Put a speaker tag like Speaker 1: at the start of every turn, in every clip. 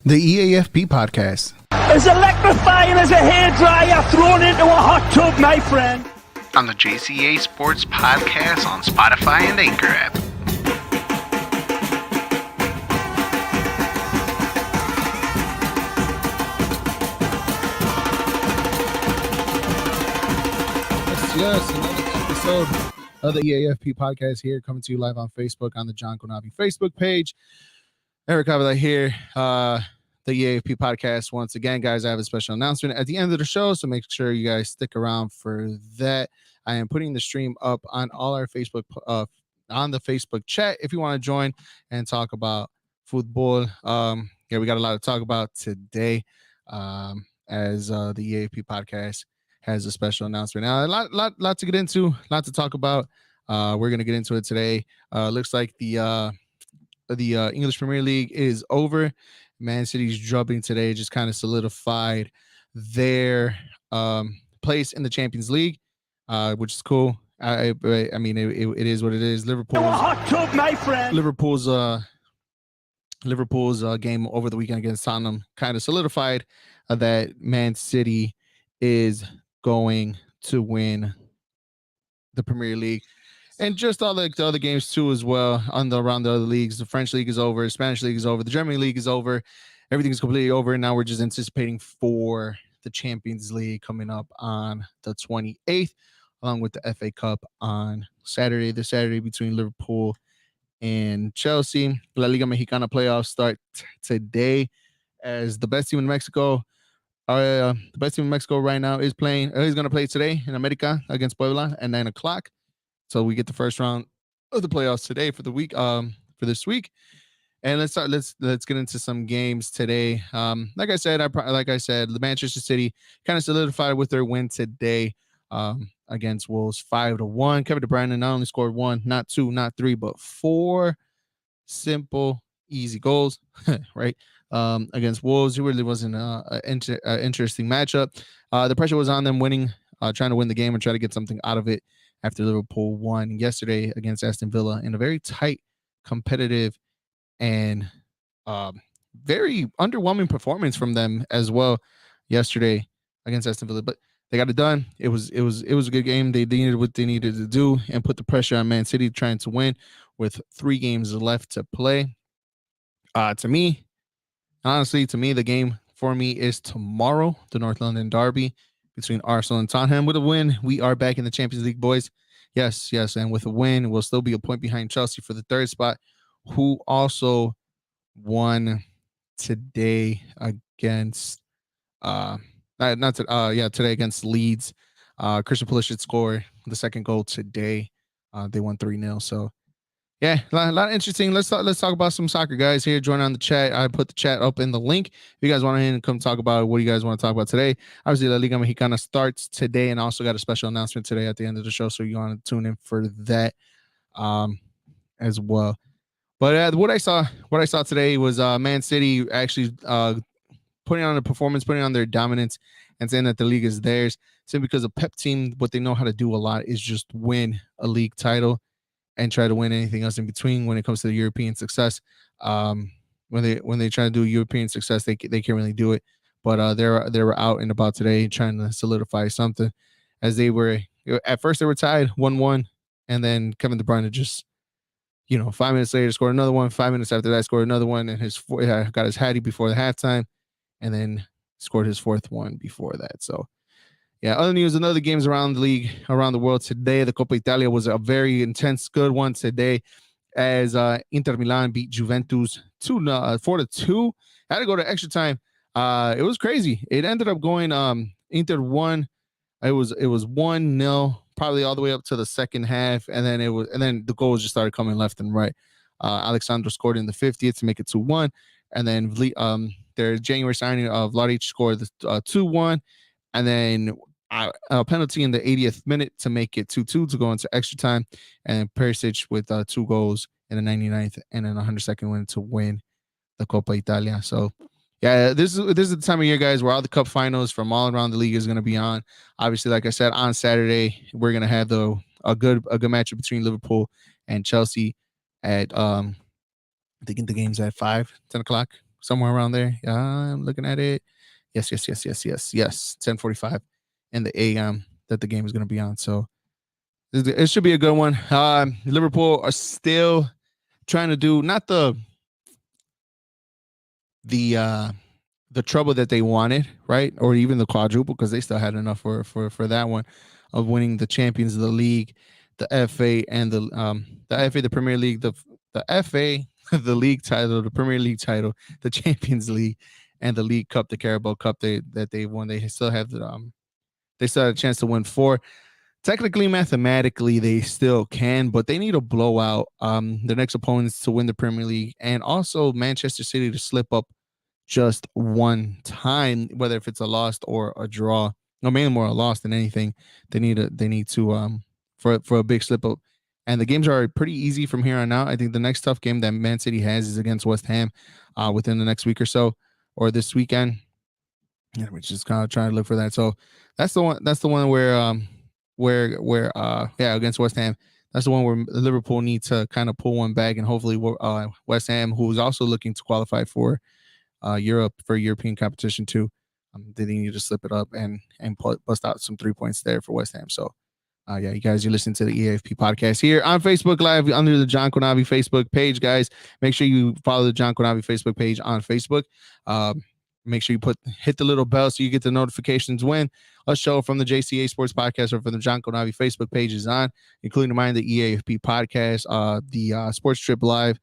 Speaker 1: The Eafp podcast.
Speaker 2: As electrifying as a hairdryer thrown into a hot tub, my friend.
Speaker 1: On the JCA Sports Podcast on Spotify and Anchor app. Yes, another episode of the Eafp podcast here, coming to you live on Facebook on the John Konavi Facebook page. Eric Avila here, the Eafp podcast. Once again, guys, I have a special announcement at the end of the show, so make sure you guys stick around for that. I am putting the stream up on all our Facebook, on the Facebook chat if you want to join and talk about football. Yeah, we got a lot to talk about today, as the Eafp podcast has a special announcement. Now, a lot to get into, a lot to talk about. We're gonna get into it today. Looks like the English Premier League is over. Man City's drubbing today just kind of solidified their place in the Champions League, which is cool. I mean, it is what it is. Liverpool's game over the weekend against Tottenham kind of solidified that Man City is going to win the Premier League. And just all the other games too as well around the other leagues. The French league is over, the Spanish league is over, the German league is over. Everything's completely over. Now we're just anticipating for the Champions League coming up on the 28th, along with the FA Cup on Saturday. The Saturday between Liverpool and Chelsea. La Liga Mexicana playoffs start today as the best team in Mexico. The best team in Mexico right now is playing. He's going to play today in America against Puebla at 9 o'clock. So we get the first round of the playoffs today for the week, for this week, and let's get into some games today. Like I said, the Manchester City kind of solidified with their win today against Wolves, 5-1. Kevin De Bruyne not only scored one, not two, not three, but four simple, easy goals, right? Against Wolves, it really wasn't an interesting matchup. The pressure was on them winning, trying to win the game and try to get something out of it. After Liverpool won yesterday against Aston Villa in a very tight, competitive, and very underwhelming performance from them as well yesterday against Aston Villa. But they got it done. It was a good game. They needed what they needed to do and put the pressure on Man City trying to win with 3 games left to play. To me, the game for me is tomorrow, the North London Derby between Arsenal and Tottenham. With a win, we are back in the Champions League, boys. Yes. And with a win, we'll still be a point behind Chelsea for the 3rd spot, who also won today against today against Leeds. Christian Pulisic scored the 2nd goal today. They won 3-0. So yeah, a lot of interesting. Let's talk about some soccer, guys. Here, join on the chat. I put the chat up in the link. If you guys want to come talk about what you guys want to talk about today. Obviously, La Liga Mexicana starts today, and also got a special announcement today at the end of the show, so you want to tune in for that as well. But what I saw today was Man City actually putting on a performance, putting on their dominance, and saying that the league is theirs. Simply because a Pep team, what they know how to do a lot is just win a league title and try to win anything else in between. When it comes to the European success, when they try to do European success, they can't really do it. But they were out and about today trying to solidify something, as they were at first they were tied 1-1, and then Kevin De Bruyne just 5 minutes later scored another one. 5 minutes after that scored another one, and got his hattie before the halftime, and then scored his 4th one before that. So. Yeah, other news, another games around the league, around the world today. The Coppa Italia was a very intense, good one today, as Inter Milan beat Juventus 4-2. Had to go to extra time. It was crazy. It ended up going Inter won. It was 1-0, probably all the way up to the second half, and then the goals just started coming left and right. Alexandro scored in the 50th to make it 2-1, and then their January signing of Vlahovic scored the 2-1. And then a penalty in the 80th minute to make it 2-2 to go into extra time. And Perisic with 2 goals in the 99th and then 102nd win to win the Coppa Italia. So, yeah, this is the time of year, guys, where all the cup finals from all around the league is going to be on. Obviously, like I said, on Saturday, we're going to have a good matchup between Liverpool and Chelsea at I think the game's at 10 o'clock. somewhere around there. Yeah, I'm looking at it. Yes, yes, yes, yes, yes, yes. 10:45 in the AM that the game is going to be on. So it should be a good one. Liverpool are still trying to do not the the trouble that they wanted, right? Or even the quadruple, because they still had enough for that one of winning the champions of the league, the FA and the FA, the Premier League, the FA, the league title, the Premier League title, the Champions League, and the League Cup, the Carabao Cup that they won. They still have they still have a chance to win four. Technically, mathematically, they still can, but they need a blowout their next opponents to win the Premier League, and also Manchester City to slip up just one time, whether if it's a loss or a draw. No, mainly more a loss than anything. They need to for a big slip up. And the games are pretty easy from here on out. I think the next tough game that Man City has is against West Ham within the next week or so, or this weekend. Yeah, we're just kind of trying to look for that. So that's the one. That's the one where yeah, against West Ham. That's the one where Liverpool need to kind of pull one back, and hopefully West Ham, who is also looking to qualify for Europe for European competition too. They need to slip it up and bust out some 3 points there for West Ham. So yeah, you guys, you're listening to the Eafp podcast here on Facebook Live under the John Konavi Facebook page, guys. Make sure you follow the John Konavi Facebook page on Facebook. Make sure you hit the little bell so you get the notifications when a show from the JCA Sports Podcast or from the John Konavi Facebook page is on, including mine, the Eafp podcast, the Sports Trip Live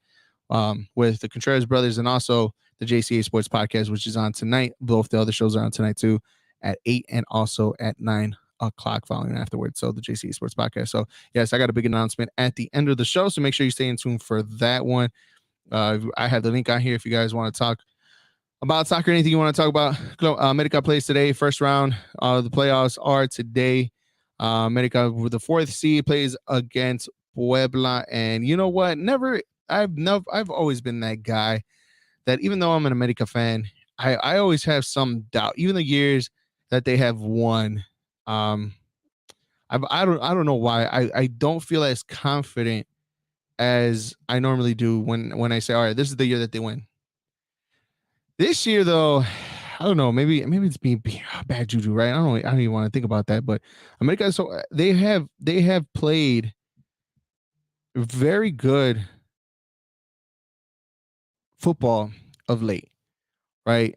Speaker 1: with the Contreras brothers, and also the JCA Sports Podcast, which is on tonight. Both the other shows are on tonight too, at 8 and also at 9 o'clock following afterwards. So the JCA Sports Podcast. So yes, I got a big announcement at the end of the show, so make sure you stay in tune for that one. I have the link on here if you guys want to talk about soccer, anything you want to talk about. America plays today, first round. The playoffs are today. America with the fourth seed plays against Puebla, and you know what? I've always been that guy that even though I'm an America fan, I always have some doubt. Even the years that they have won, I don't know why I don't feel as confident as I normally do when I say, all right, this is the year that they win. This year, though, I don't know. Maybe it's being bad juju, right? I don't even want to think about that. But America, so they have played very good football of late, right?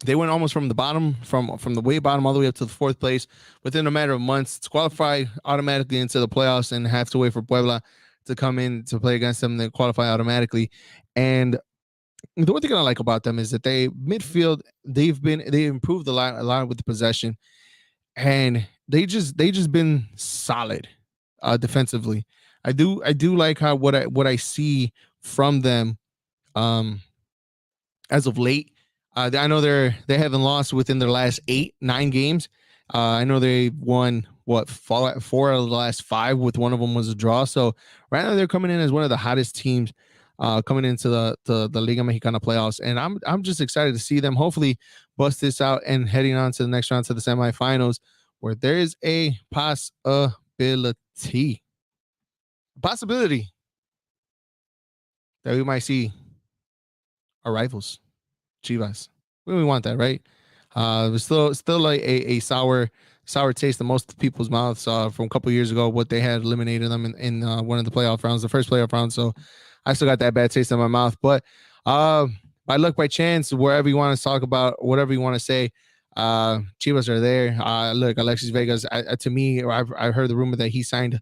Speaker 1: They went almost from the bottom, from the way bottom all the way up to the fourth place within a matter of months to qualify automatically into the playoffs, and have to wait for Puebla to come in to play against them and then qualify automatically. And the one thing I like about them is that they midfield, they improved a lot with the possession, and they just been solid defensively. I do like how what I see from them as of late. I know they haven't lost within their last 8-9 games. I know they won four out of the last 5, with one of them was a draw. So right now they're coming in as one of the hottest teams coming into the Liga Mexicana playoffs, and I'm just excited to see them hopefully bust this out and heading on to the next round, to the semifinals, where there is a possibility that we might see our rivals, Chivas. We want that, right? It's still like a sour taste in most people's mouths from a couple years ago, what they had eliminated them in one of the playoff rounds, the first playoff round. So I still got that bad taste in my mouth. But by luck, by chance, wherever you want to talk about, whatever you want to say, Chivas are there. Look, Alexis Vegas, to me, I've heard the rumor that he signed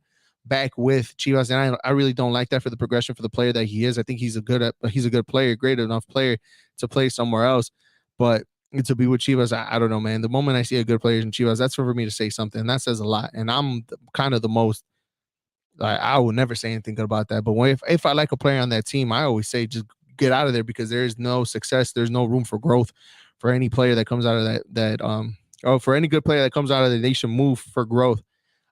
Speaker 1: back with Chivas, and I really don't like that for the progression for the player that he is. I think he's a good player, great enough player to play somewhere else, but to be with Chivas, I don't know, man. The moment I see a good player in Chivas, that's for me to say something. And that says a lot. And I'm kind of the most. I will never say anything good about that. But if I like a player on that team, I always say just get out of there, because there is no success. There's no room for growth for any player that comes out of for any good player that comes out of there. They should move for growth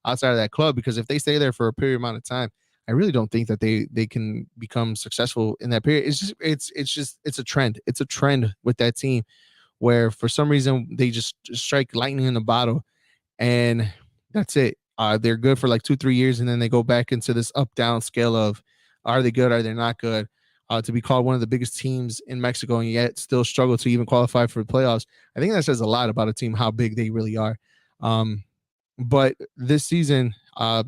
Speaker 1: outside of that club, because if they stay there for a period amount of time, I really don't think that they can become successful in that period. It's a trend. It's a trend with that team where for some reason they just strike lightning in the bottle, and that's it. They're good for like 2-3 years, and then they go back into this up down scale of, are they good? Are they not good? to be called one of the biggest teams in Mexico and yet still struggle to even qualify for the playoffs. I think that says a lot about a team, how big they really are. But this season, I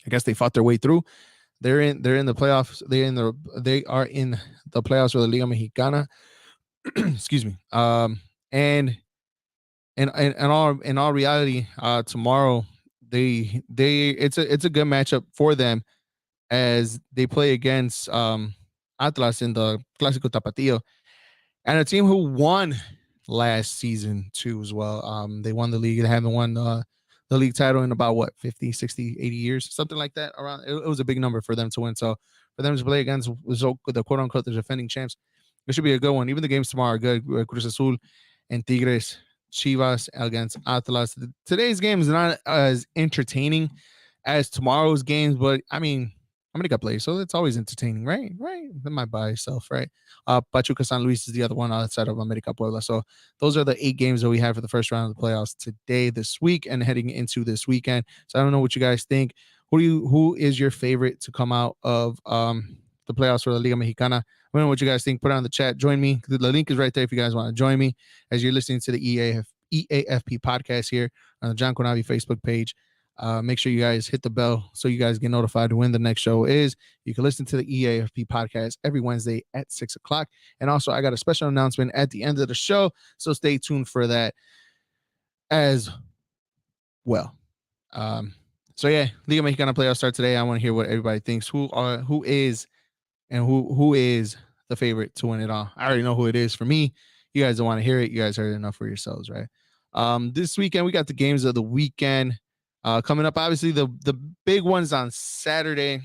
Speaker 1: guess they fought their way through. They're in the playoffs. They are in the playoffs for the Liga Mexicana. Excuse me. And in all reality, tomorrow they it's a good matchup for them as they play against Atlas in the Clásico Tapatío, and a team who won last season too as well. They won the league. They haven't won the league title in about what 50, 60, 80 years, something like that. Around it was a big number for them to win. So for them to play against the quote unquote the defending champs, it should be a good one. Even the games tomorrow are good. Cruz Azul and Tigres, Chivas against Atlas. Today's game is not as entertaining as tomorrow's games, but I mean, America plays, so it's always entertaining, right? Right. That might buy itself, right? Pachuca San Luis is the other one outside of America Puebla. So those are the 8 games that we have for the first round of the playoffs today, this week, and heading into this weekend. So I don't know what you guys think. Who is your favorite to come out of the playoffs for the Liga Mexicana? I don't know what you guys think. Put it on the chat. Join me. The link is right there if you guys want to join me as you're listening to the EAFP podcast here on the John Conavi Facebook page. Make sure you guys hit the bell so you guys get notified when the next show is. You can listen to the EAFP podcast every Wednesday at 6 o'clock. And also, I got a special announcement at the end of the show, so stay tuned for that as well. So yeah, Liga Mexicana playoffs start today. I want to hear what everybody thinks. Who is the favorite to win it all? I already know who it is. For me, you guys don't want to hear it. You guys heard it enough for yourselves, right? This weekend we got the games of the weekend coming up. Obviously, the big ones on Saturday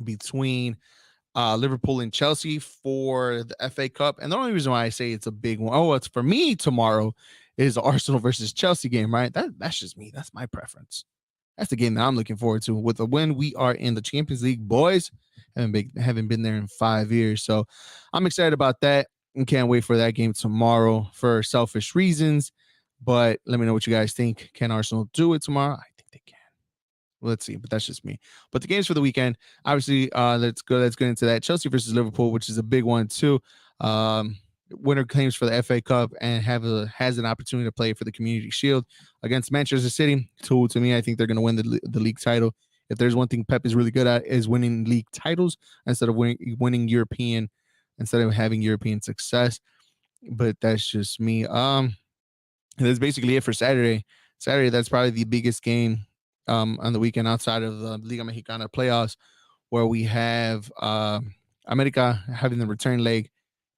Speaker 1: between Liverpool and Chelsea for the FA Cup. And the only reason why I say it's a big one, it's for me tomorrow, is the Arsenal versus Chelsea game, right? That's just me. That's my preference. That's the game that I'm looking forward to. With a win, we are in the Champions League, boys. Haven't been there in 5 years. So I'm excited about that and can't wait for that game tomorrow for selfish reasons. But let me know what you guys think. Can Arsenal do it tomorrow? I think they can. Let's see, but that's just me. But the games for the weekend, obviously, let's go into that. Chelsea versus Liverpool, which is a big one too. Winner claims for the FA Cup and has an opportunity to play for the Community Shield against Manchester City. To me, I think they're going to win the league title. If there's one thing Pep is really good at, is winning league titles instead of winning European, instead of having European success. But that's just me. That's basically it for Saturday. Saturday, that's probably the biggest game on the weekend outside of the Liga Mexicana playoffs, where we have America having the return leg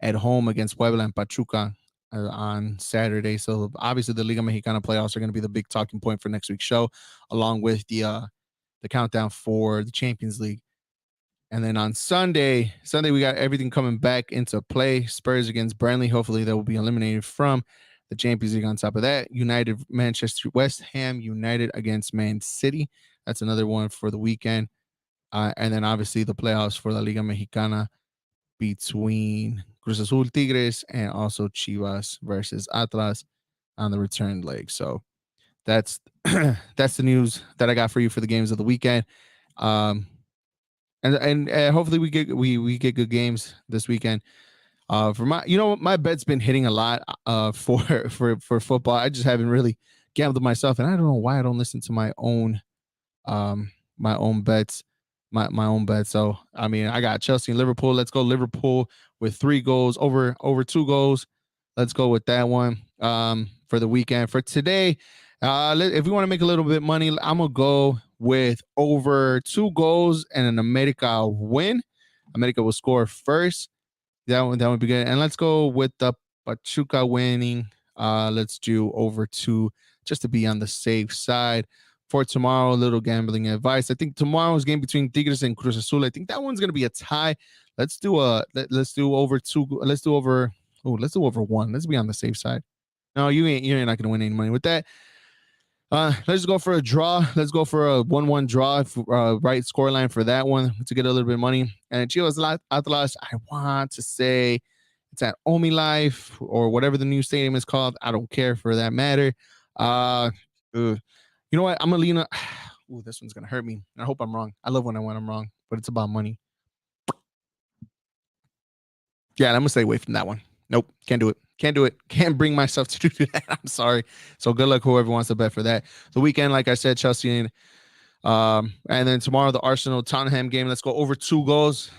Speaker 1: at home against Puebla and Pachuca on Saturday. So obviously the Liga Mexicana playoffs are going to be the big talking point for next week's show, along with the countdown for the Champions League. And then on Sunday, we got everything coming back into play. Spurs against Burnley. Hopefully they will be eliminated from the Champions League. On top of that, West Ham United against Man City. That's another one for the weekend. And then obviously the playoffs for La Liga Mexicana between Cruz Azul Tigres and also Chivas versus Atlas on the return leg. So that's that's the news that I got for you for the games of the weekend. And hopefully we get good games this weekend. For my bet's been hitting a lot for football. I just haven't really gambled myself, and I don't know why I don't listen to my own bets, my own bets. So I mean, I got Chelsea and Liverpool. Let's go Liverpool with 3 goals over 2 goals. Let's go with that one for the weekend. For today, if we want to make a little bit of money, I'm gonna go with over 2 goals and an America win. America will score first. That would be good. And let's go with the Pachuca winning. Let's do over 2 just to be on the safe side. For tomorrow, a little gambling advice. I think tomorrow's game between Tigres and Cruz Azul, I think that one's gonna be a tie. Let's do over 2. Let's do over 1. Let's be on the safe side. No, you're not gonna win any money with that. Let's go for a draw. Let's go for a 1-1 draw. Right scoreline for that one to get a little bit of money. And Chivas Atlas, I want to say it's at Omi Life or whatever the new stadium is called. I don't care for that matter. You know what? I'm gonna lean on. Ooh, this one's gonna hurt me. I hope I'm wrong. I love when I'm wrong, but it's about money. Yeah, I'm gonna stay away from that one. Nope, can't do it. Can't do it. Can't bring myself to do that. I'm sorry. So good luck whoever wants to bet for that. The weekend, like I said, Chelsea and then tomorrow the Arsenal Tottenham game. Let's go over 2 goals.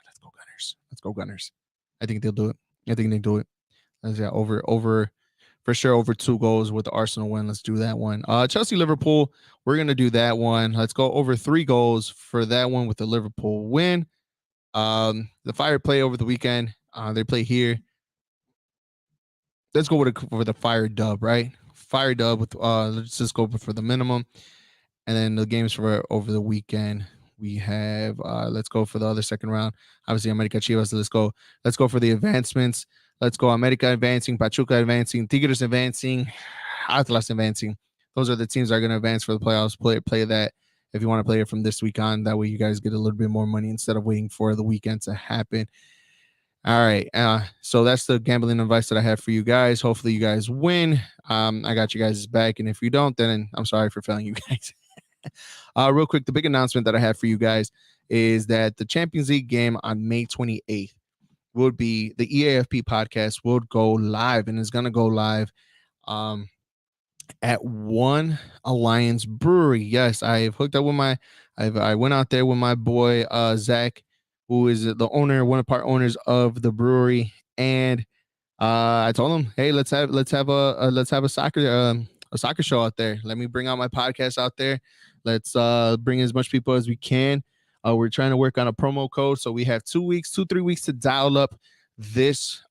Speaker 1: Let's go Gunners. Let's go Gunners. I think they'll do it. I think they do it. Yeah, over for sure over 2 goals with the Arsenal win. Let's do that one. Chelsea Liverpool. We're gonna do that one. Let's go over 3 goals for that one with the Liverpool win. The Fire play over the weekend. They play here. Let's go with the Fire dub, right? Fire dub with let's just go for the minimum. And then the games for over the weekend. We have let's go for the other second round. Obviously, America Chivas. Let's go for the advancements. Let's go America advancing, Pachuca advancing, Tigres advancing, Atlas advancing. Those are the teams that are going to advance for the playoffs. Play that if you want to play it from this week on. That way you guys get a little bit more money instead of waiting for the weekend to happen. All right. So that's the gambling advice that I have for you guys. Hopefully you guys win. I got you guys back. And if you don't, then I'm sorry for failing you guys. Real quick, the big announcement that I have for you guys is that the Champions League game on May 28th would be the Eafp podcast will go live, and it's going to go live at One Alliance Brewery. Yes, I've hooked up with I went out there with my boy Zach, who is the owner, one of the part owners of the brewery, and I told him, hey, let's have a soccer show out there. Let me bring out my podcast out there. Let's bring as much people as we can. We're trying to work on a promo code, so we have 3 weeks to dial up this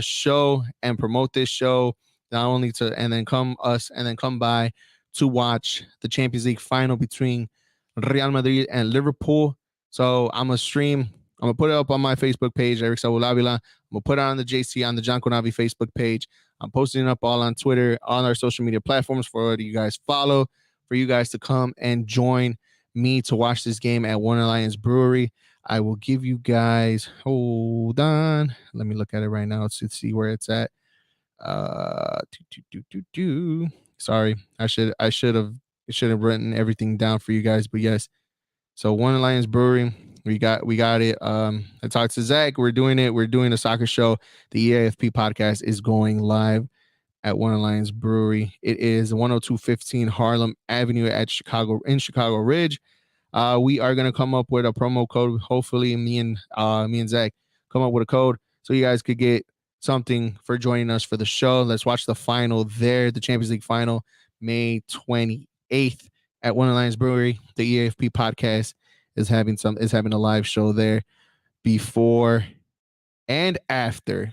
Speaker 1: show and promote this show. Not only to and then come by to watch the Champions League final between Real Madrid and Liverpool. So I'm gonna stream. I'm gonna put it up on my Facebook page, Eric Saul Avila. I'm gonna put it on the JC on the John Conavi Facebook page. I'm posting it up all on Twitter, on our social media platforms for you guys follow, for you guys to come and join me to watch this game at One Alliance Brewery. I will give you guys. Hold on, let me look at it right now to see where it's at. Sorry, I should have written everything down for you guys, but yes. So One Alliance Brewery, we got it. I talked to Zach. We're doing it. We're doing a soccer show. The Eafp podcast is going live at One Alliance Brewery. It is 10215 Harlem Avenue in Chicago Ridge. We are gonna come up with a promo code. Hopefully, me and Zach come up with a code so you guys could get something for joining us for the show. Let's watch the final there, the Champions League final, May 28th at One Alliance Brewery. The Eafp podcast is having a live show there before and after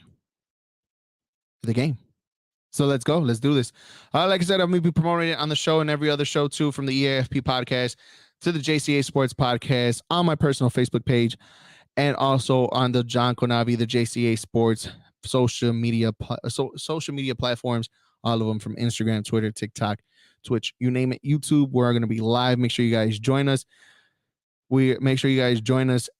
Speaker 1: the game. So let's go. Let's do this. Like I said, I'm going to be promoting it on the show and every other show too, from the Eafp podcast to the JCA Sports podcast on my personal Facebook page, and also on the John Conavi, the JCA Sports social media platforms, all of them, from Instagram, Twitter, TikTok, Twitch, you name it, YouTube. We're going to be live. Make sure you guys join us.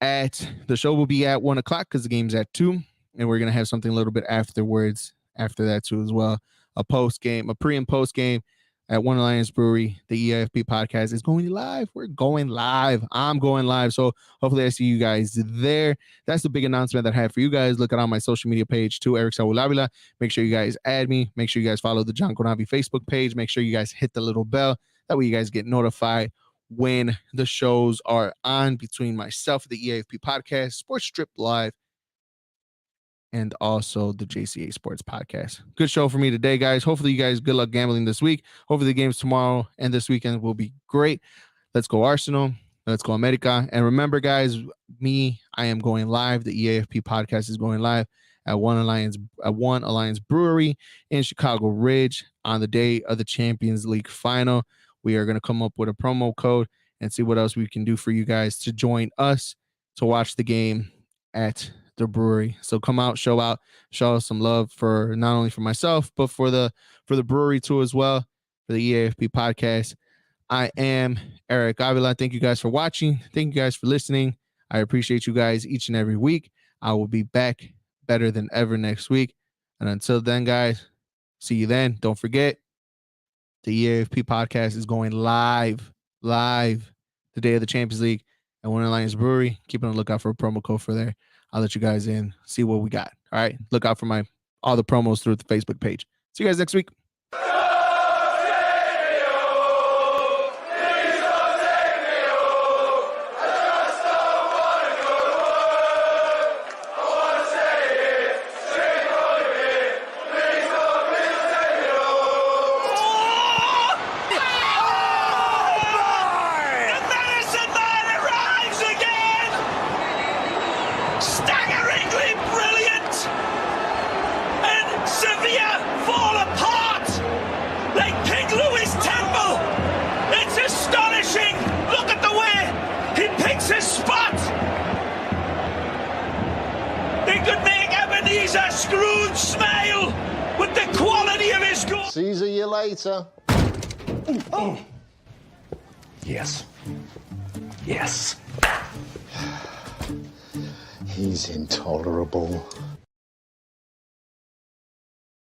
Speaker 1: At the show will be at 1:00 because the game's at 2, and we're going to have something a little bit afterwards after that too as well. A pre and post game at One Alliance Brewery. The Eafp podcast is going live. We're going live. I'm going live. So hopefully I see you guys there. That's the big announcement that I have for you guys. Look at on my social media page too, Eric Saul Avila. Make sure you guys add me. Make sure you guys follow the John Conavi Facebook page. Make sure you guys hit the little bell. That way you guys get notified when the shows are on between myself, the Eafp podcast, Sports Strip Live, and also the JCA Sports podcast. Good show for me today, guys. Hopefully you guys good luck gambling this week. Hopefully the games tomorrow and this weekend will be great. Let's go Arsenal. Let's go America. And remember, guys, I am going live. The Eafp podcast is going live at One Alliance Brewery in Chicago Ridge on the day of the Champions League final. We are going to come up with a promo code and see what else we can do for you guys to join us to watch the game at the brewery. So come out, show us some love for not only for myself, but for the brewery too as well, for the Eafp podcast. I am Eric Avila. Thank you guys for watching. Thank you guys for listening. I appreciate you guys each and every week. I will be back better than ever next week. And until then, guys, see you then. Don't forget, the Eafp podcast is going live the day of the Champions League at One Alliance Brewery. Keep on the lookout for a promo code for there. I'll let you guys in, see what we got. All right. Look out for all the promos through the Facebook page. See you guys next week.
Speaker 2: Staggeringly brilliant, and Sevilla fall apart like King Louis' temple. It's astonishing. Look at the way he picks his spot. They could make Ebenezer Scrooge smile with the quality of his goal.
Speaker 3: See you later.
Speaker 2: Oh. Yes. Yes.
Speaker 3: He's intolerable.